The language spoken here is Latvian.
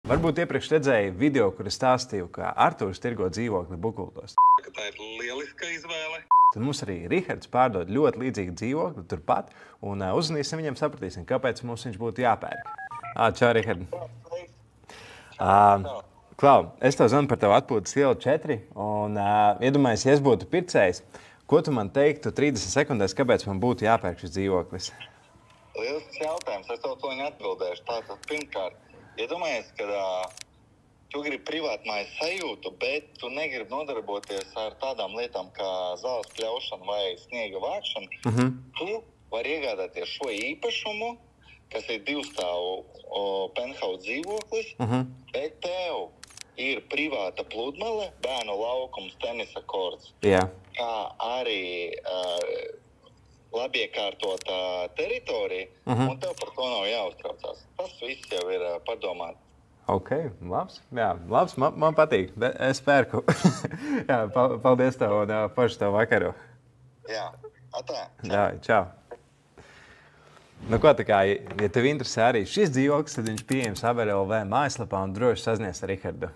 Varbūt iepriekš redzēji video, kur es stāstīju, ka Artūrs tirgo dzīvokli Bukultos. Tā ir lieliska izvēle. Tad mums arī Rihards pārdod ļoti līdzīgu dzīvokli turpat, un uzzvanīsim viņam, sapratīsim, kāpēc mums viņš būtu jāpērk. Čau, Rihard. Klau, es tev zvanu par tavu atpūtas ielu 4, un iedomājies, ja es būtu pircējs, ko tu man teiktu 30 sekundēs, kāpēc man būtu jāpērk šis dzīvoklis? Lielisks jautājums, es tev to atbildēšu. Tātad, pirmkārt, iedomājies, ka tu gribi privātmājas sajūtu, bet tu negribi nodarboties ar tādām lietām kā zāles pļaušana vai sniega vākšana. Tu vari iegādāties šo īpašumu, kas ir 2 stāvu penthouse dzīvoklis, bet tev ir privāta pludmale, bērnu laukums, tenisa korts, kā arī labiekārtota teritorija, un tev par to nav jāuztraucās. Tas viss jau ir padomāts. Ok, labs. Jā, labs, man patīk. Es pērku. Jā, paldies tev un pašu tev vakaru. Jā, atā. Jā, čau. Nu ko, tā kā, ja tev interesē arī šis dzīvoklis, tad viņš pieejams ABR LV mājaslapā un droši sazinies ar Rihardu.